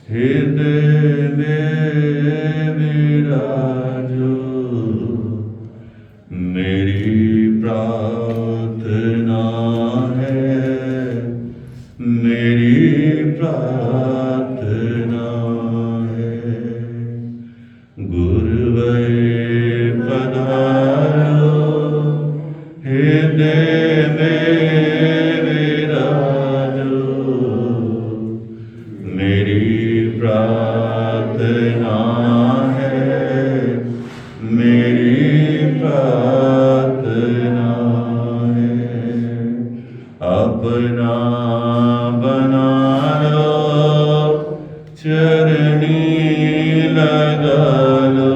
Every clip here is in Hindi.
हृदय में विराजो, मेरी प्रार्थना है, मेरी प्रार्थना है। गुरुवै पधारो, हृदय में विराजो, मेरी प्रार्थना है, मेरी प्रार्थना है। अपना बना लो, चरणी लगा लो,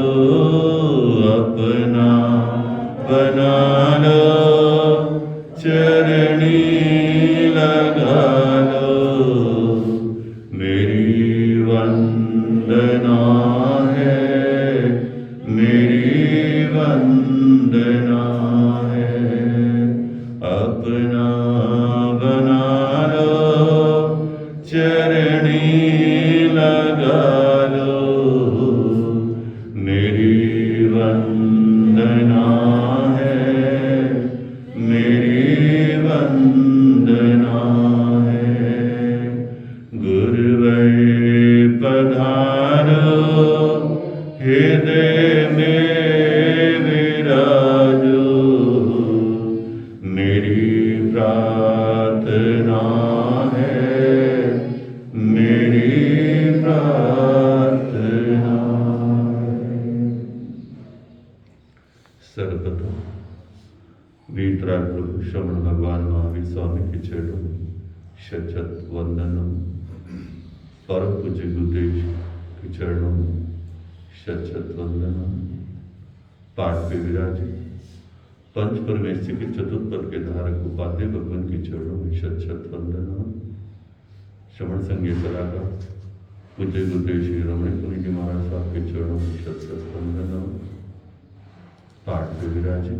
अपना बना लो, चरणी लगा लो, मेरी वंदना है, मेरी वंदना है। अपना बना लो, चरणी लगा लो, मेरी वंदना है, मेरी वंदना है। गुरुवै पधारो, हृदय में विराजो, मेरी प्रार्थना है, मेरी प्रार्थना है। सर्वप्रथम वीतराग प्रभु श्रवण भगवान महावीर स्वामी के चरणों में शत वंदनम। परम पूज्य गुरुदेव के चरणों में शत वंदनम। पाठ पे विराजे पंच परमेश्वर के चतुर्पद के धारक उपाध्याय भगवान के चरणों में शत वंदनम। श्रवण संज्ञा सलाहकार पूज्य गुरुदेव श्री रमण पुरी जी महाराज साहब के चरणों में शत वंदनम। पाठ पे विराजे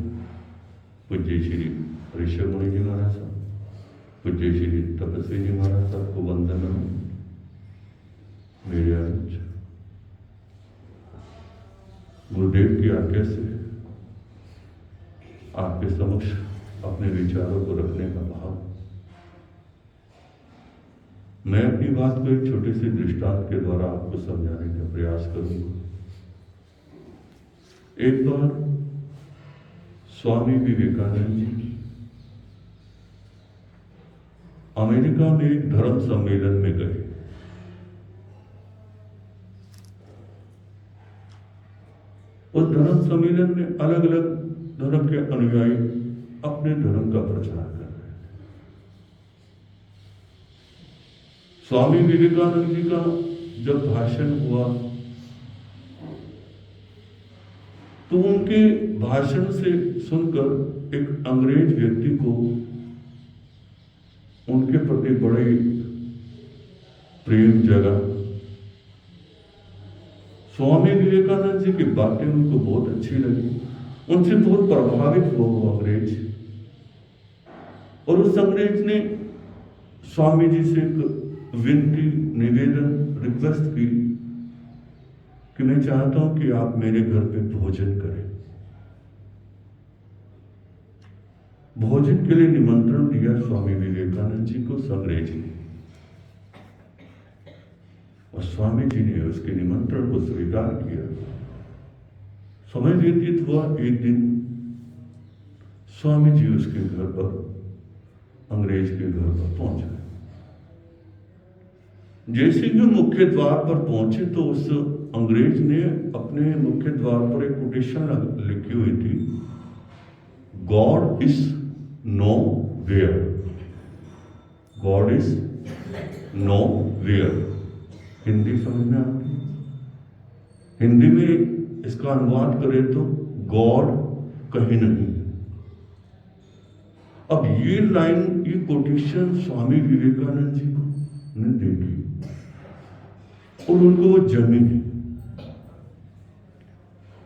पूज्य श्री ऋषभ मुनि जी महाराज साहब, पूज्य श्री तपस्वी जी महाराज साहब को वंदनम। मेरे आज गुरुदेव की आज्ञा से आपके समक्ष अपने विचारों को रखने का भाव। मैं अपनी बात को एक छोटे से दृष्टांत के द्वारा आपको समझाने का प्रयास करूंगा। एक बार स्वामी विवेकानंद जी अमेरिका में एक धर्म सम्मेलन में गए। उस धर्म सम्मेलन में अलग अलग धर्म के अनुयायी अपने धर्म का प्रचार कर रहे थे। स्वामी विवेकानंद जी का जब भाषण हुआ तो उनके भाषण से सुनकर एक अंग्रेज व्यक्ति को उनके प्रति बड़े प्रेम जगा। स्वामी विवेकानंद जी की बातें उनको बहुत अच्छी लगी, उनसे बहुत प्रभावित हुआ वो अंग्रेज। और उस अंग्रेज ने स्वामी जी से एक विनती, निवेदन, रिक्वेस्ट की कि मैं चाहता हूं कि आप मेरे घर पे भोजन करें। भोजन के लिए निमंत्रण दिया स्वामी विवेकानंद जी को उस अंग्रेज ने, और स्वामी जी ने उसके निमंत्रण को स्वीकार किया। समय व्यतीत हुआ, एक दिन स्वामी जी उसके घर पर, अंग्रेज के घर पर पहुंच गए। जैसे ही मुख्य द्वार पर पहुंचे तो उस अंग्रेज ने अपने मुख्य द्वार पर एक कोटेशन लिखी हुई थी, God is nowhere, God is nowhere. Hindi समझ में आती है? हिंदी में इसका अनुवाद करें तो गॉड कहीं नहीं। अब ये लाइन, ये कोटेशन स्वामी विवेकानंद जी को ने देखी और उनको वो जमी नहीं,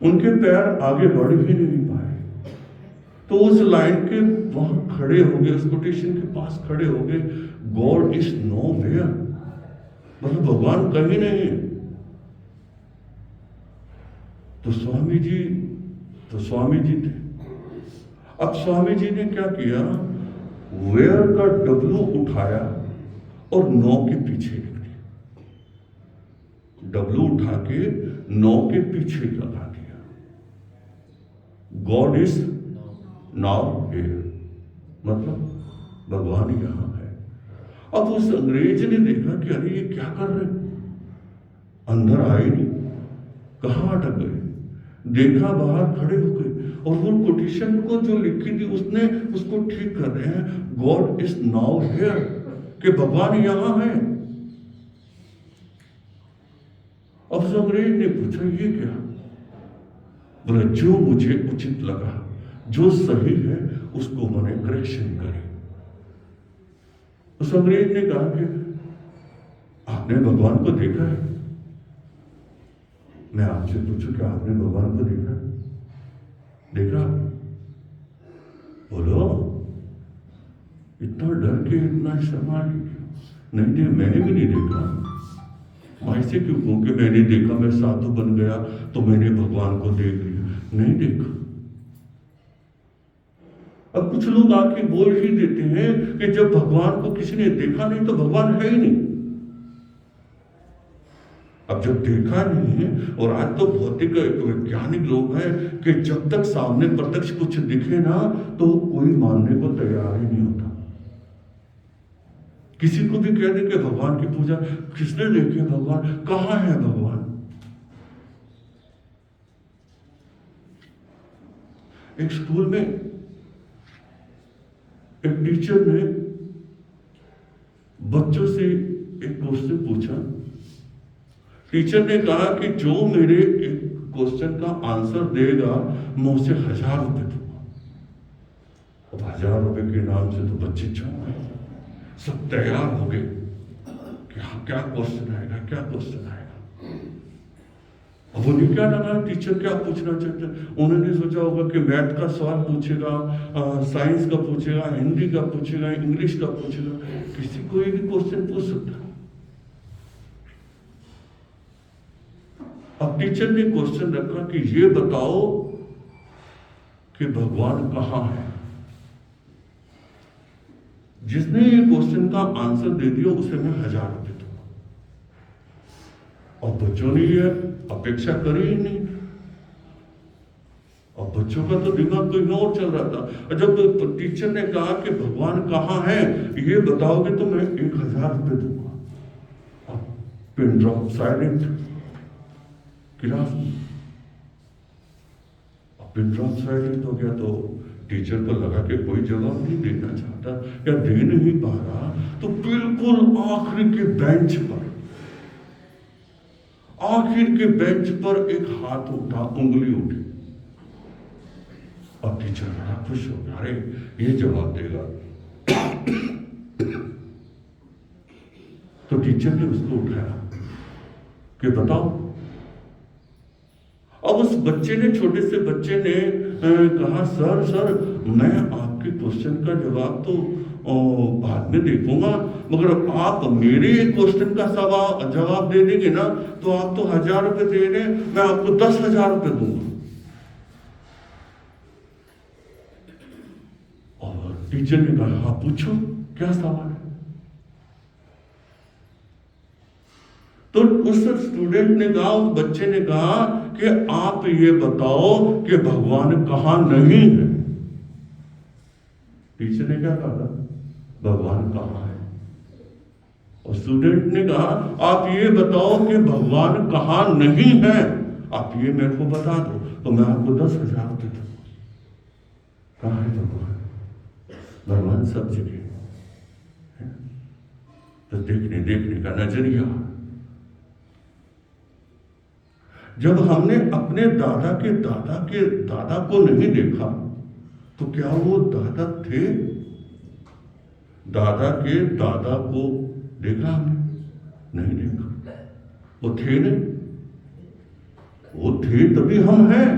उनके पैर आगे बढ़ ही नहीं पाए। तो उस लाइन के वहां खड़े हो गए, उस कोटेशन के पास खड़े हो गए, गॉड इज नो वेयर। मतलब भगवान कहीं नहीं है। तो स्वामी जी थे। अब स्वामी जी ने क्या किया, वेयर का डब्लू उठाया और 9 के पीछे लिख दिया। डब्लू उठा के 9 के पीछे लगा दिया। गॉड इज नाउ हियर, मतलब भगवान यहां है। अब उस अंग्रेज ने देखा कि अरे ये क्या कर रहे, अंदर आए नहीं, कहां अटक गए। देखा बाहर खड़े हो गए और वो कोटेशन को जो लिखी थी उसने उसको ठीक कर रहे हैं, गॉड इज नाउ हियर, कि भगवान यहां है। अब उस अंग्रेज ने पूछा ये क्या, बोले जो मुझे उचित लगा, जो सही है उसको मैंने करेक्शन करी। उस अंग्रेज ने कहा कि आपने भगवान को देखा है? मैं आपसे पूछूं क्या आपने भगवान को देखा? बोलो, इतना डर के इतना इस्तेमाल नहीं, मैंने भी नहीं देखा। मैं ऐसे क्यों कहूं कि मैंने देखा, मैं साधु बन गया तो मैंने भगवान को देख लिया? नहीं देखा। अब कुछ लोग आके बोल ही देते हैं कि जब भगवान को किसी ने देखा नहीं तो भगवान है ही नहीं। अब जब देखा नहीं है, और आज तो भौतिक वैज्ञानिक लोग हैं कि जब तक सामने प्रत्यक्ष कुछ दिखे ना तो कोई मानने को तैयार ही नहीं होता। किसी को भी कह दे कि भगवान की पूजा, किसने देखी भगवान, कहां है भगवान? एक स्कूल में एक टीचर ने बच्चों से एक क्वेश्चन पूछा। टीचर ने कहा कि जो मेरे एक क्वेश्चन का आंसर देगा मैं उसे 1000 रुपए दूंगा। अब 1000 रुपए के नाम से तो बच्चे चौंक गए, सब तैयार हो गए कि हाँ क्या क्वेश्चन आएगा। अब उन्हें क्या लगा टीचर क्या पूछना चाहते हैं। उन्होंने सोचा होगा कि मैथ का सवाल पूछेगा, साइंस का पूछेगा, हिंदी का पूछेगा, इंग्लिश का पूछेगा, किसी कोई भी क्वेश्चन पूछ सकता है। अब टीचर ने क्वेश्चन रखा कि ये बताओ कि भगवान कहां है। जिसने ये क्वेश्चन का आंसर दे दिया उसे मैं 1000 रुपए दूंगा। और बच्चों ने ये अपेक्षा करी ही नहीं। और बच्चों का तो दिमाग कोई और चल रहा था। और जब टीचर ने कहा कि भगवान कहां है ये बताओगे तो मैं 1000 रुपए दूंगा। अब pin drop silent class, pin drop silent हो गया। तो टीचर को लगा कि कोई जवाब नहीं देना चाहता या दे नहीं पा रहा। तो बिल्कुल आखिर के बेंच पर एक हाथ उठा, उंगली उठी। और टीचर बड़ा खुश हो गया, अरे ये जवाब देगा। तो टीचर ने उसको उठाया कि बताओ। अब उस बच्चे ने, छोटे से बच्चे ने कहा सर मैं आपके क्वेश्चन का जवाब तो बाद में देखूंगा, मगर आप मेरे क्वेश्चन का जवाब दे देंगे ना तो आप तो 1000 रुपए दे रहे, मैं आपको 10,000 रुपए दूंगा। और टीचर ने कहा हाँ पूछो क्या सवाल है। तो उस स्टूडेंट ने कहा, उस बच्चे ने कहा कि आप ये बताओ कि भगवान कहां नहीं है। टीचर ने क्या कहा, भगवान कहां है। और स्टूडेंट ने कहा आप ये बताओ कि भगवान कहां नहीं है, आप ये मेरे को बता दो तो मैं आपको 10,000 रुपए दूंगा। कहां है भगवान? भगवान सब जगह है। तो देखने का नजरिया। जब हमने अपने दादा के दादा को नहीं देखा तो क्या वो दादा थे? दादा के दादा को देखा हमने? नहीं देखा। वो थे नहीं, वो थे तभी हम हैं।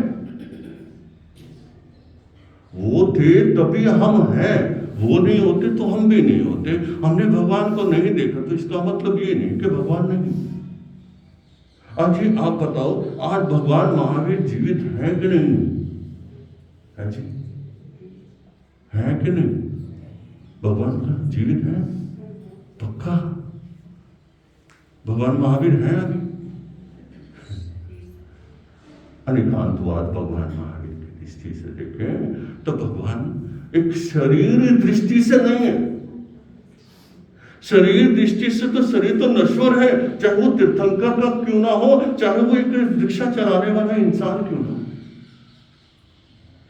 वो थे तभी हम हैं। वो नहीं होते तो हम भी नहीं होते। हमने भगवान को नहीं देखा तो इसका मतलब ये नहीं कि भगवान नहीं आज जी आप बताओ, आज भगवान महावीर जीवित हैं कि नहीं? है जी, है कि नहीं? भगवान का जीवित है पक्का? भगवान महावीर हैं अभी? अनेकांतवाद भगवान महावीर की दृष्टि से देखें तो भगवान एक शरीर दृष्टि से नहीं है। शरीर दृष्टि से तो शरीर तो नश्वर है, चाहे वो तीर्थंकर का क्यों ना हो, चाहे वो एक रिक्शा चलाने वाला इंसान क्यों ना हो।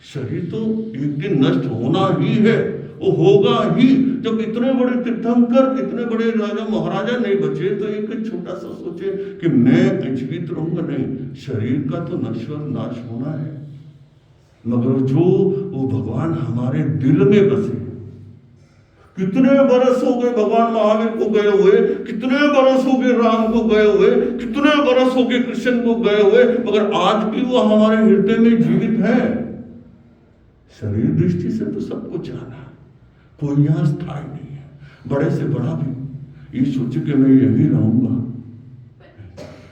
शरीर तो एक दिन नष्ट होना ही है, वो होगा ही। जब इतने बड़े तीर्थंकर, इतने बड़े राजा महाराजा नहीं बचे तो एक छोटा सा सोचे कि मैं जीवित रहूंगा, नहीं। शरीर का तो नश्वर नाश होना है, मगर जो वो भगवान हमारे दिल में बसे। कितने बरस हो गए भगवान महावीर को गए हुए, कितने बरस हो गए राम को गए हुए, कितने बरस हो गए कृष्ण को गए हुए, मगर आज भी वो हमारे हृदय में जीवित है। शरीर दृष्टि से तो सबको जाना, कोई यहाँ स्थायी नहीं है। बड़े से बड़ा भी ये सोचे कि मैं यही रहूंगा,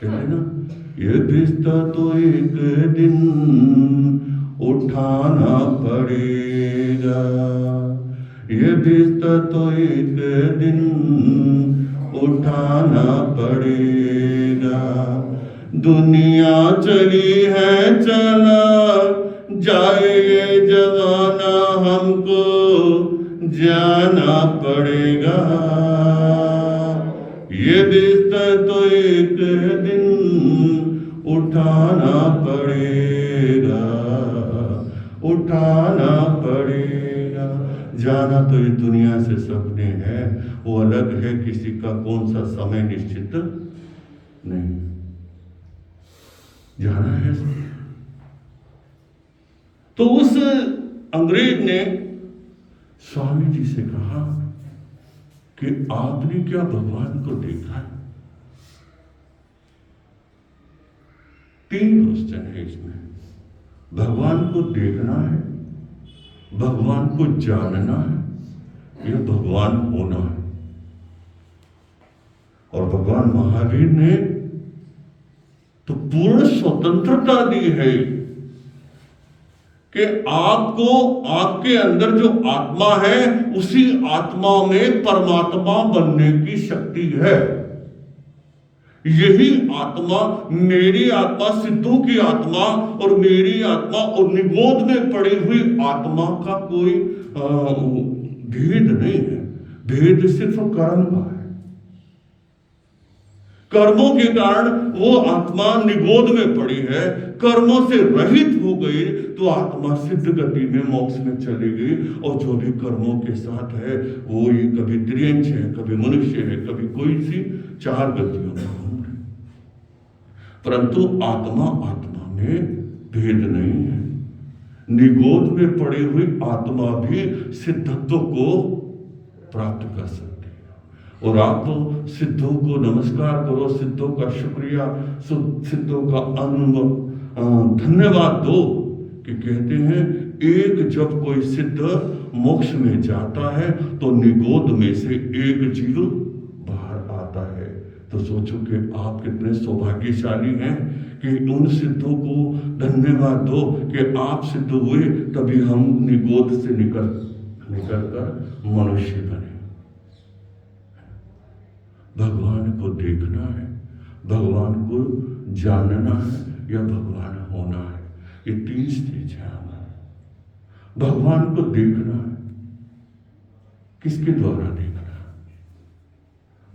कहते ना, ये बिस्तर तो एक दिन उठाना पड़ेगा, ये बिस्तर तो एक दिन उठाना पड़ेगा। दुनिया चली है चला जाए ये जमाना, हमको जाना पड़ेगा। ये बिस्तर तो एक दिन उठाना पड़ेगा, उठाना पड़ेगा। जाना तो इस दुनिया से सबने है, वो अलग है, किसी का कौन सा समय निश्चित नहीं, जाना है। तो उस अंग्रेज ने स्वामी जी से कहा कि आपने क्या भगवान को देखा है? 3 क्वेश्चन है इसमें। भगवान को देखना है, भगवान को जानना है, या भगवान होना है। और भगवान महावीर ने तो पूर्ण स्वतंत्रता दी है कि आपको, आपके अंदर जो आत्मा है उसी आत्मा में परमात्मा बनने की शक्ति है। यही आत्मा, मेरी आत्मा, सिद्धों की आत्मा और मेरी आत्मा और निगोद में पड़ी हुई आत्मा का कोई भेद नहीं है। भेद सिर्फ कर्म का है। कर्मों के कारण वो आत्मा निगोद में पड़ी है, कर्मों से रहित हो गई तो आत्मा सिद्ध गति में, मोक्ष में चली गई। और जो भी कर्मों के साथ है वो ये कभी त्रियंश है, कभी मनुष्य है, कभी कोई सी 4 गतियों में घूम रहे। परंतु आत्मा, आत्मा में भेद नहीं है। निगोद में पड़ी हुई आत्मा भी सिद्धत्व को प्राप्त कर सकती है। और आप तो सिद्धों को नमस्कार करो, सिद्धों का शुक्रिया, सिद्धों का धन्यवाद दो कि कहते हैं एक जब कोई सिद्ध मोक्ष में जाता है तो निगोद में से एक जीव बाहर आता है। तो सोचो कि आप कितने सौभाग्यशाली हैं कि उन सिद्धों को धन्यवाद दो कि आप सिद्ध हुए, तभी हम निगोद से निकल कर मनुष्य बने। भगवान को देखना है, भगवान को जानना है, या भगवान होना है। ये 3 स्टेज है हमारा। भगवान को देखना है, किसके द्वारा देखना है?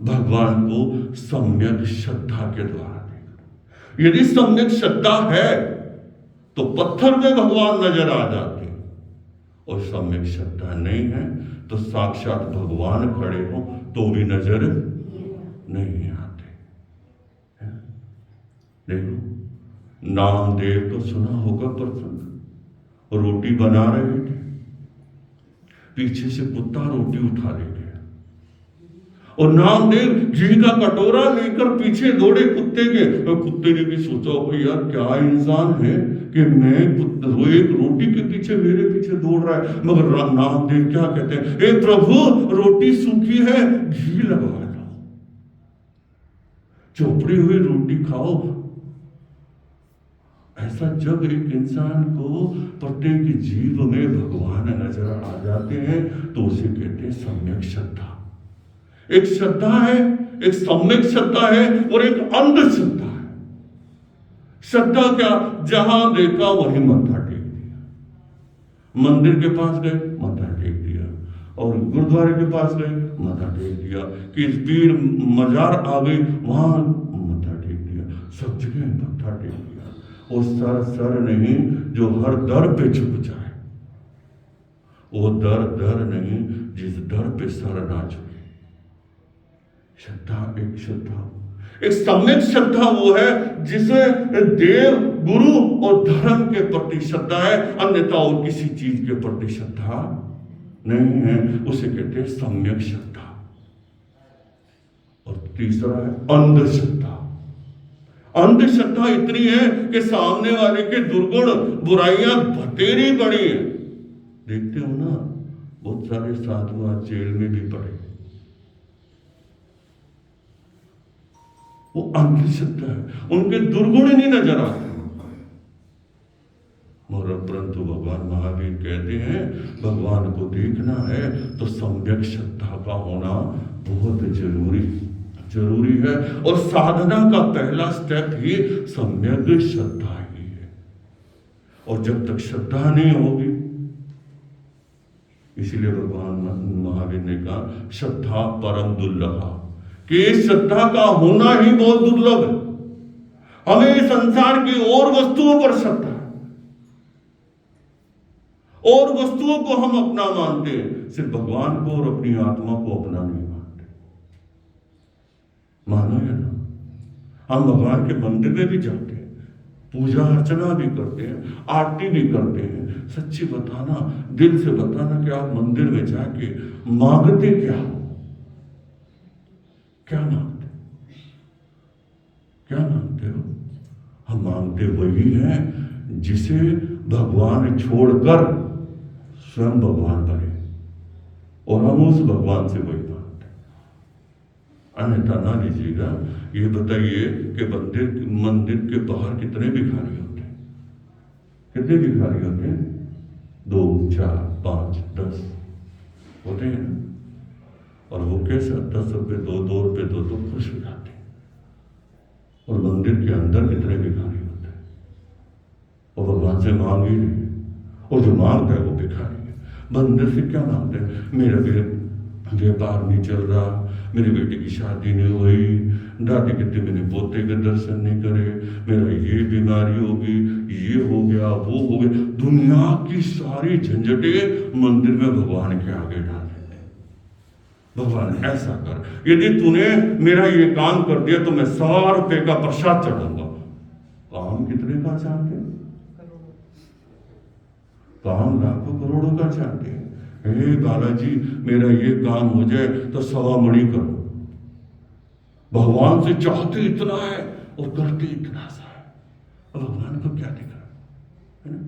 भगवान को सम्यक श्रद्धा के द्वारा देखना। यदि सम्यक श्रद्धा है तो पत्थर में भगवान नजर आ जाते, और सम्यक श्रद्धा नहीं है तो साक्षात भगवान खड़े हो तो भी नजर नहीं आते। देखो, नामदेव को सुना होगा प्रसंग। रोटी बना रहे थे, पीछे से कुत्ता रोटी उठा ले गया, और नामदेव घी का कटोरा लेकर पीछे दौड़े कुत्ते के। और कुत्ते ने भी सोचा भाई यार क्या इंसान है कि मैं एक रोटी के पीछे, मेरे पीछे दौड़ रहा है। मगर नामदेव क्या कहते हैं, ए प्रभु रोटी सूखी है, घी लगा लो, चोपड़ी हुई रोटी खाओ, ऐसा जब एक इंसान को प्रत्येक जीव में भगवान नजर आ जाते हैं तो उसे कहते हैं सम्यक श्रद्धा। एक श्रद्धा है, एक सम्यक श्रद्धा है और एक अंध श्रद्धा है। श्रद्धा क्या? जहां देखा वहीं मत्था टेक दिया, मंदिर के पास गए मत्था टेक दिया, और गुरुद्वारे के पास गए मत्था टेक दिया, कि पीर मजार आ गई वहां मत्था टेक दिया, सब जगह मत्था टेक दिया। और सर नहीं जो हर दर पे झुक जाए, वो दर नहीं जिस दर पे सर ना झुके। श्रद्धा एक श्रद्धा, एक सम्यक श्रद्धा वो है जिसे देव, गुरु और धर्म के प्रति श्रद्धा है, अन्यथा और किसी चीज के प्रति श्रद्धा नहीं है, उसे कहते हैं सम्यक श्रद्धा। और तीसरा है अंधश्रद्धा। अंधश्रद्धा इतनी है कि सामने वाले के दुर्गुण बुराइयां बतेरी पड़ी है। देखते हो ना, बहुत सारे साधु आज जेल में भी पड़े, वो अंधश्रद्धा है, उनके दुर्गुण ही नहीं नजर आते। मगर परंतु भगवान महावीर कहते हैं भगवान को देखना है तो सम्यक श्रद्धा का होना बहुत जरूरी है। और साधना का पहला स्टेप ही सम्यक श्रद्धा ही है। और जब तक श्रद्धा नहीं होगी, इसीलिए भगवान महावीर ने कहा श्रद्धा परम दुर्लभ, कि श्रद्धा का होना ही बहुत दुर्लभ है। हमें संसार की और वस्तुओं पर श्रद्धा है, और वस्तुओं को हम अपना मानते हैं, सिर्फ भगवान को और अपनी आत्मा को अपना नहीं मानते। मानो है ना, हम भगवान के मंदिर में भी जाते हैं, पूजा अर्चना भी करते हैं, आरती भी करते हैं। सच्ची बताना, दिल से बताना कि आप मंदिर में जाके मांगते क्या हो? क्या मांगते? क्या मांगते हो? हम मांगते वही हैं जिसे भगवान छोड़कर स्वयं भगवान बने, और हम उस भगवान से वही मांगते। अन्यथा ना लीजिएगा। ये बताइए कि मंदिर के बाहर कितने भिखारी होते हैं? कितने भिखारी होते हैं? 2, 4, 5, 10 होते हैं। और वो कैसे 10 रुपये दो रुपये दो तो खुश हो जाते हैं। और मंदिर के अंदर कितने भिखारी होते हैं, और भगवान से मांग ही नहीं, और जो मांगता है वो भिखारी है। मंदिर से क्या मांगते हैं? मेरा व्यापार नहीं चल रहा, मेरी बेटी की शादी नहीं हुई, दादी कहते मैंने पोते के दर्शन नहीं करे, मेरा ये बीमारी होगी, ये हो गया, वो हो गया। दुनिया की सारी झंझटें मंदिर में भगवान के आगे डाल देते। भगवान ऐसा कर, यदि तूने मेरा ये काम कर दिया तो मैं 100 रुपए का प्रसाद चढ़ाऊंगा। काम कितने का चाहते हैं? काम लाखों करोड़ों का चाहते हैं। हे बालाजी, मेरा ये काम हो जाए तो 1.25 मणि करो। भगवान से चाहते इतना है और करते इतना सा है। भगवान को क्या दिख रहा है?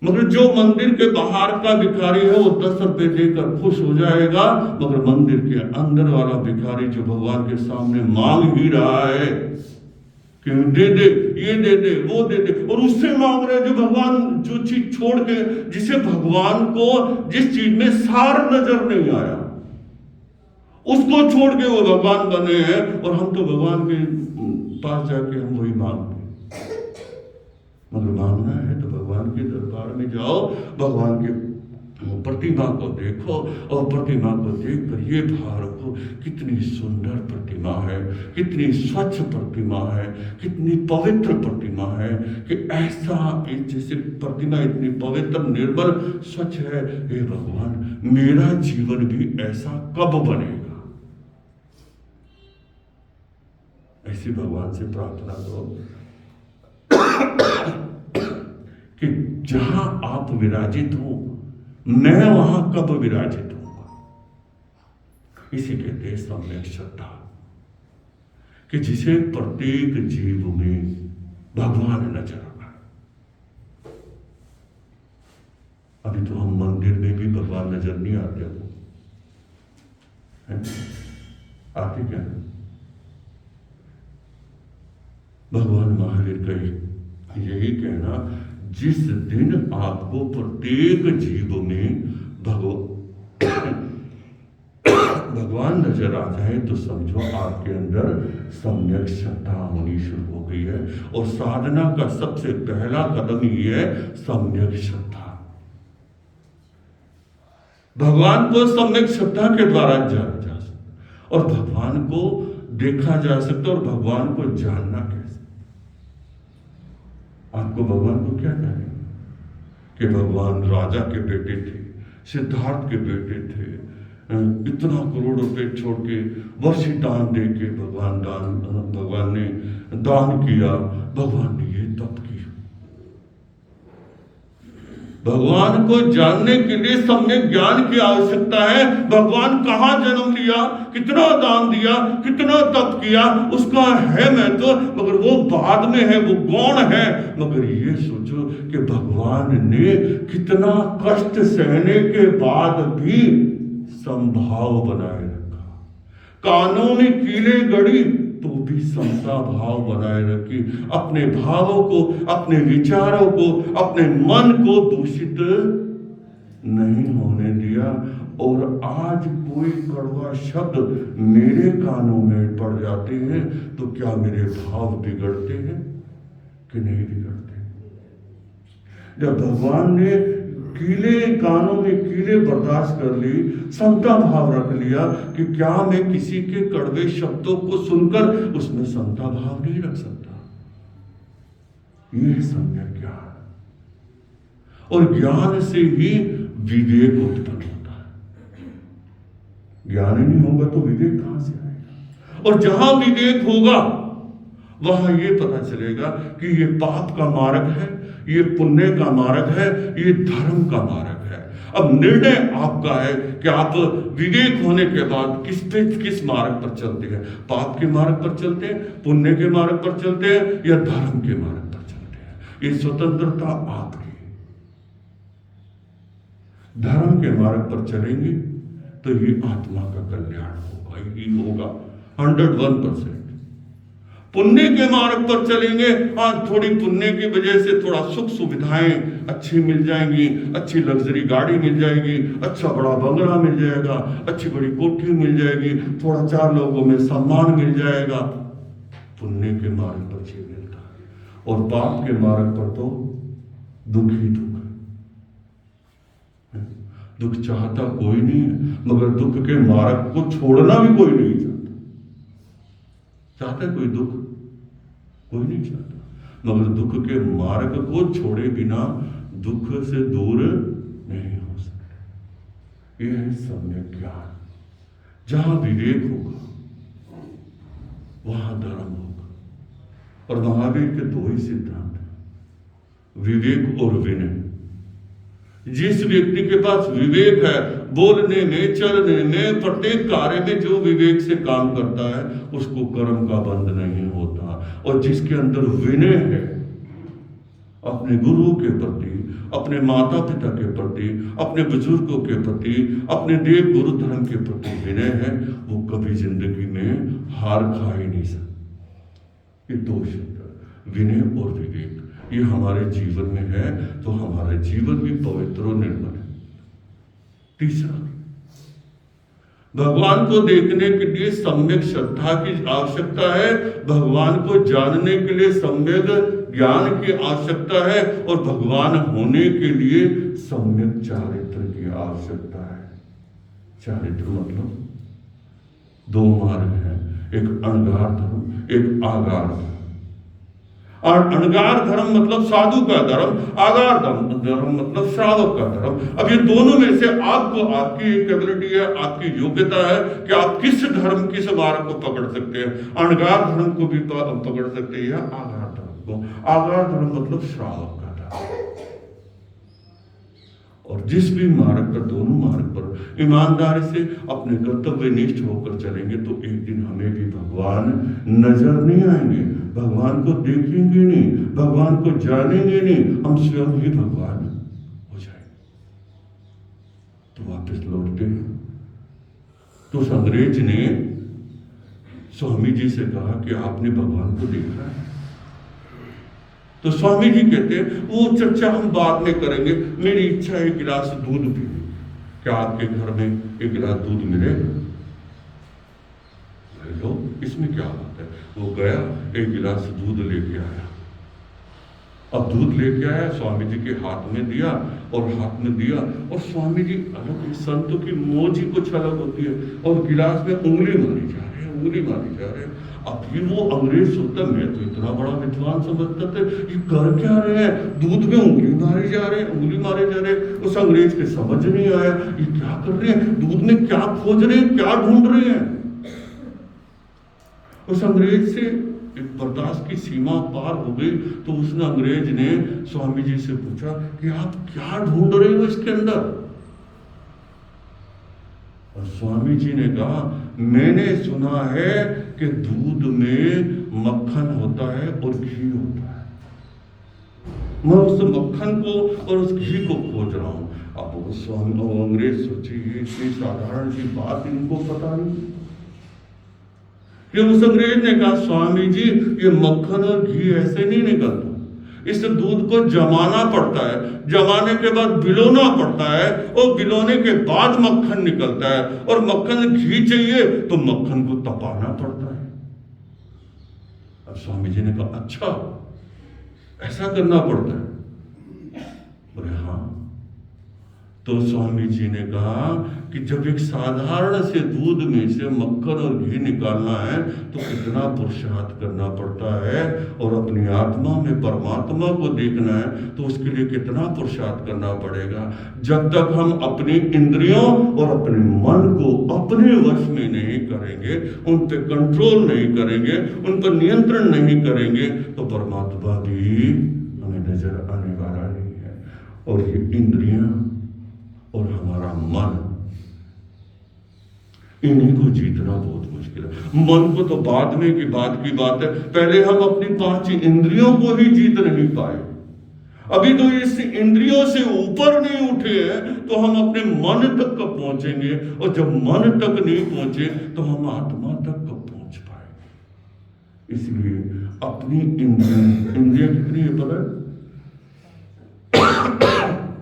मगर जो मंदिर के बाहर का भिखारी है वो 10 रुपए देकर खुश हो जाएगा, मगर मंदिर के अंदर वाला भिखारी जो भगवान के सामने मांग ही रहा है कि दे दे, ये दे दे, वो दे दे, और उससे मांग रहे जो भगवान, जो चीज छोड़ के, जिसे भगवान को जिस चीज में सार नजर नहीं आया उसको छोड़ के वो भगवान बने हैं। और हम तो भगवान के पास जाके हम वही मांगते हैं। मगर मांगना है तो भगवान के दरबार में जाओ, भगवान के प्रतिमा को देखो, और प्रतिमा को देखकर ये भाव रखो, कितनी सुंदर प्रतिमा है, कितनी स्वच्छ प्रतिमा है, कितनी पवित्र प्रतिमा है, कि ऐसा जैसे प्रतिमा इतनी पवित्र, निर्मल, स्वच्छ है। हे भगवान, मेरा जीवन भी ऐसा कब बनेगा? ऐसी भगवान से प्रार्थना करो कि जहां आप विराजित हो मैं वहां कब विराजित हूंगा। इसी कहते हैं सम्यक श्रद्धा, कि जिसे प्रत्येक जीव में भगवान नजर आए। अभी तो हम मंदिर में भी भगवान नजर नहीं आते हो, आते क्या? भगवान महावीर का एक यही कहना, जिस दिन आपको प्रत्येक जीव में भगवान नजर आ जाए तो समझो आपके अंदर सम्यक श्रद्धा होनी शुरू हो गई है। और साधना का सबसे पहला कदम ये है सम्यक श्रद्धा। भगवान को सम्यक श्रद्धा के द्वारा जाना जा सकता और भगवान को देखा जा सकता और भगवान को जानना कैसे। आपको भगवान को क्या जाने कि भगवान राजा के बेटे थे, सिद्धार्थ के बेटे थे, इतना करोड़ रुपए छोड़ के वर्षी दान दे के भगवान ने दान किया, भगवान ने ये तप किया। भगवान को जानने के लिए सम्यक ज्ञान की आवश्यकता है। भगवान कहाँ जन्म लिया, कितना दान दिया, कितना तप किया, उसका है महत्व, मगर वो बाद में है, वो गौण है। मगर ये सोचो कि भगवान ने कितना कष्ट सहने के बाद भी समभाव बनाए रखा, कानों में कीले गड़ी तो भी समता भाव बनाए रखी, अपने भावों को, अपने विचारों को, अपने मन को दूषित नहीं होने दिया। और आज कोई कड़वा शब्द मेरे कानों में पड़ जाते हैं तो क्या मेरे भाव बिगड़ते हैं कि नहीं बिगड़ते? जब भगवान ने कीले कानों में कीले बर्दाश्त कर ली, समता भाव रख लिया कि क्या मैं किसी के कड़वे शब्दों को सुनकर उसमें समता भाव नहीं रख सकता। यह सम्यक ज्ञान, और ज्ञान से ही विवेक उत्पन्न होता है। ज्ञान ही नहीं होगा तो विवेक कहां से आएगा? और जहां विवेक होगा वहां ये पता चलेगा कि ये पाप का मार्ग है, ये पुण्य का मार्ग है, ये धर्म का मार्ग है। अब निर्णय आपका है कि आप विवेक होने के बाद किस मार्ग पर चलते हैं। पाप के मार्ग पर चलते हैं, पुण्य के मार्ग पर चलते हैं, या धर्म के मार्ग पर चलते हैं। ये स्वतंत्रता आपकी। धर्म के मार्ग पर चलेंगे तो ये आत्मा का कल्याण होगा ही होगा 101%। पुण्य के मार्ग पर चलेंगे, आज थोड़ी पुण्य की वजह से थोड़ा सुख सुविधाएं अच्छी मिल जाएंगी, अच्छी लग्जरी गाड़ी मिल जाएगी, अच्छा बड़ा बंगला मिल जाएगा, अच्छी बड़ी कोठी मिल जाएगी, थोड़ा 4 लोगों में सम्मान मिल जाएगा। पुण्य के मार्ग पर ये मिलता है। और पाप के मार्ग पर तो दुख ही दुख। दुख चाहता कोई नहीं है, मगर दुख के मार्ग को छोड़ना भी कोई नहीं चाहता। चाहता कोई दुख? कोई नहीं चाहता। मगर दुख के मार्ग को छोड़े बिना दुख से दूर नहीं हो सकते। यह है सम्यक ज्ञान। जहां विवेक होगा वहां धर्म होगा। और महावीर के 2 ही सिद्धांत हैं, विवेक और विनय। जिस व्यक्ति के पास विवेक है, बोलने में, चलने में, प्रत्येक कार्य में जो विवेक से काम करता है, उसको कर्म का बंध नहीं होता। और जिसके अंदर विनय है, अपने गुरु के प्रति, अपने माता पिता के प्रति, अपने बुजुर्गों के प्रति, अपने देव गुरु धर्म के प्रति विनय है, वो कभी जिंदगी में हार खा ही नहीं सकता। ये 2 शब्द, विनय और विवेक, ये हमारे जीवन में है तो हमारा जीवन भी पवित्र और निर्मल है। तीसरा, भगवान को देखने के लिए सम्यक श्रद्धा की आवश्यकता है, भगवान को जानने के लिए सम्यक ज्ञान की आवश्यकता है, और भगवान होने के लिए सम्यक चारित्र की आवश्यकता है। चारित्र मतलब 2 मार्ग हैं, एक अणगार धर्म, एक आगार धर्म। और अणगार धर्म मतलब साधु का धर्म, आगार धर्म मतलब श्रावक का धर्म। अब ये दोनों में से आपको, आपकी कैपेबिलिटी है, आपकी योग्यता है कि आप किस धर्म, किस मार्ग को पकड़ सकते हैं। अणगार धर्म को भी पकड़ सकते हैं या आगार धर्म को। आगार धर्म मतलब श्रावक का धर्म। और जिस भी मार्ग पर, दोनों मार्ग पर ईमानदारी से अपने कर्तव्य निष्ठ होकर चलेंगे तो एक दिन हमें भी भगवान नजर नहीं आएंगे, भगवान को देखेंगे नहीं, भगवान को जानेंगे नहीं, हम स्वयं ही भगवान हो जाएंगे। तो वापस लौटते हैं। तो उस अंग्रेज ने स्वामी जी से कहा कि आपने भगवान को देखा है? तो स्वामी जी कहते हैं वो चर्चा हम बाद में करेंगे, मेरी इच्छा है एक गिलास दूध पीने। क्या आपके घर में एक गिलास दूध मिलेगा? लो, इसमें क्या बात है। वो गया, एक गिलास दूध लेके आया। अब दूध लेके आया, स्वामी जी के हाथ में दिया और स्वामी जी अलग, संतों की मौज ही कुछ अलग होती है, और गिलास में उंगली मारी जा रहे हैं। अब भी वो अंग्रेज सोचता, मैं तो इतना बड़ा विद्वान समझता था, ये कर क्या रहे हैं, दूध में उंगली मारे जा रहे हैं। उस अंग्रेज के समझ नहीं आया ये क्या कर रहे हैं, दूध में क्या खोज रहे हैं, क्या ढूंढ रहे हैं। उस अंग्रेज से बर्दाश्त की सीमा पार हो गई, तो उसने, अंग्रेज ने स्वामी जी से पूछा कि आप क्या ढूंढ रहे हो इसके अंदर। और स्वामी जी ने कहा, मैंने सुना है कि दूध में मक्खन होता है और घी होता है, मैं उस मक्खन को और उस घी को खोज रहा हूं। अब वो स्वामी, अंग्रेज सोचे ये इतनी साधारण सी बात इनको पता नहीं। कि उस अंग्रेज ने कहा, स्वामी जी ये मक्खन और घी ऐसे नहीं निकलता, इस दूध को जमाना पड़ता है, जमाने के बाद बिलोना पड़ता है, और बिलोने के बाद मक्खन निकलता है, और मक्खन घी चाहिए तो मक्खन को तपाना पड़ता है। अब स्वामी जी ने कहा, अच्छा ऐसा करना पड़ता है? बोले हाँ। तो स्वामी जी ने कहा कि जब एक साधारण से दूध में से मक्खन और घी निकालना है तो कितना पुरुषार्थ करना पड़ता है, और अपनी आत्मा में परमात्मा को देखना है तो उसके लिए कितना पुरुषार्थ करना पड़ेगा। जब तक हम अपनी इंद्रियों और अपने मन को अपने वश में नहीं करेंगे, उन पर कंट्रोल नहीं करेंगे, उन पर नियंत्रण नहीं करेंगे, तो परमात्मा भी हमें नजर आने वाला नहीं है। और ये इंद्रियां और हमारा मन, इन्हीं को जीतना बहुत मुश्किल है। मन को तो बाद में की बात है, पहले हम अपनी 5 इंद्रियों को ही जीत नहीं पाए। अभी तो इस इंद्रियों से ऊपर नहीं उठे हैं तो हम अपने मन तक कब पहुंचेंगे, और जब मन तक नहीं पहुंचे तो हम आत्मा तक कब पहुंच पाए। इसलिए अपनी इंद्रियां कितनी है पता है?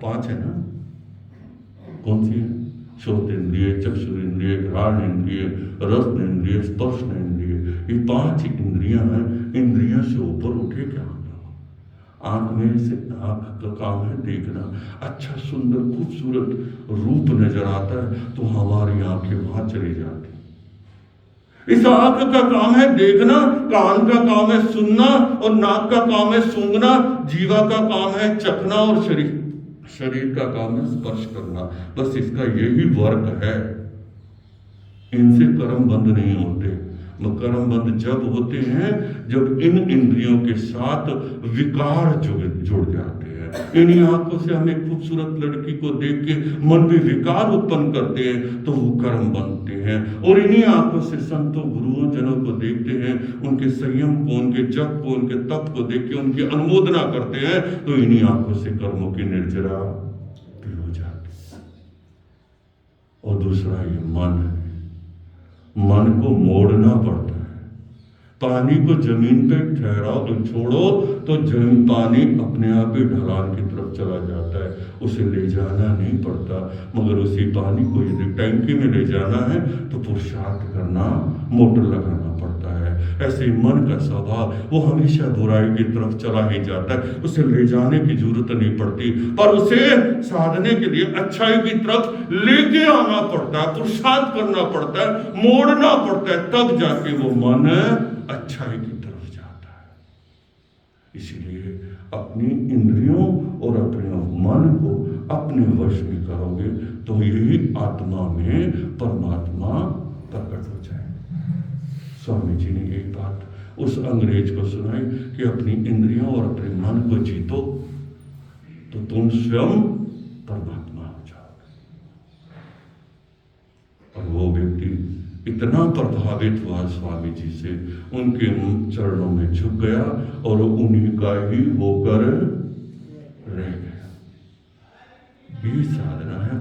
5 है ना? कौन सी है? श्रोत इंद्रिय, चक्षु इंद्रिय, घ्राण इंद्रिय, रसन इंद्रिय, स्पर्श इंद्रिय, ये 5 इंद्रियां हैं। इंद्रियां से ऊपर उठे क्या? आंख में से, आंख का काम है देखना, अच्छा सुंदर खूबसूरत रूप नजर आता है तो हमारी आंखें वहां चली जाती। इस आंख का काम है देखना, कान का काम है सुनना, और नाक का काम है सूंघना, जीवा का काम है चखना, और शरीर का काम है स्पर्श करना। बस इसका यही वर्क है। इनसे कर्म बंद नहीं होते। कर्म बंद जब होते हैं जब इन इंद्रियों के साथ विकार जुड़ जाते हैं। इन्हीं आंखों से हम एक खूबसूरत लड़की को देख के मन में विकार उत्पन्न करते हैं तो वो कर्म बनते हैं। और इन्हीं आंखों से संतों गुरुओं जनों को देखते हैं, उनके संयम को, उनके जप को, उनके तप को देख के उनकी अनुमोदना करते हैं तो इन्हीं आंखों से कर्मों की निर्जरा हो जाती है। और दूसरा ये मन है, मन को मोड़ना पड़ता है। पानी को जमीन पे ठहराओ तो छोड़ो तो जमीन पानी अपने आप ही ढलान की तरफ चला जाता है, उसे ले जाना नहीं पड़ता। मगर उसी पानी को यदि टैंकी में ले जाना है तो पुरुषार्थ करना, मोटर लगाना पड़ता है। ऐसे ही मन का स्वभाव, वो हमेशा बुराई की तरफ चला ही जाता है, उसे ले जाने की जरूरत नहीं पड़ती, पर उसे साधने के लिए अच्छाई की तरफ लेके आना पड़ता है, पुरुषार्थ करना पड़ता है, मोड़ना पड़ता है, तब जाके वो मन अच्छाई की तरफ जाता है। इसीलिए अपनी इंद्रियों और अपने मन को अपने वश में करोगे तो यही आत्मा में परमात्मा प्रकट हो जाए। स्वामी जी ने एक बात उस अंग्रेज को सुनाई कि अपनी इंद्रियों और अपने मन को जीतो तो तुम स्वयं परमात्मा हो जाओगे। और वो व्यक्ति इतना प्रभावित हुआ स्वामी जी से, उनके चरणों में झुक गया और उन्हीं का ही होकर रह गया। ये साधना है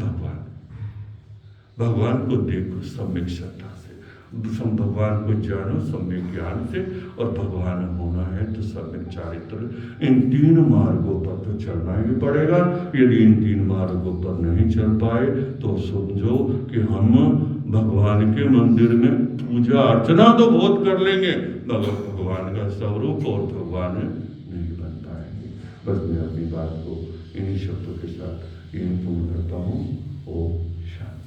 भगवान को देखो सम्यक श्रद्धा से, तुम भगवान को जानो सम्यक ज्ञान से, और भगवान होना है तो सम्यक चारित्र। इन 3 मार्गों पर तो चलना ही पड़ेगा। यदि इन 3 मार्गों पर नहीं चल पाए तो समझो कि हम भगवान के मंदिर में पूजा अर्चना तो बहुत कर लेंगे, मगर भगवान का स्वरूप और भगवान नहीं बन पाएंगे। बस मैं अपनी बात को इन्हीं शब्दों के साथ यही पूर्ण करता हूँ। ओम शांति।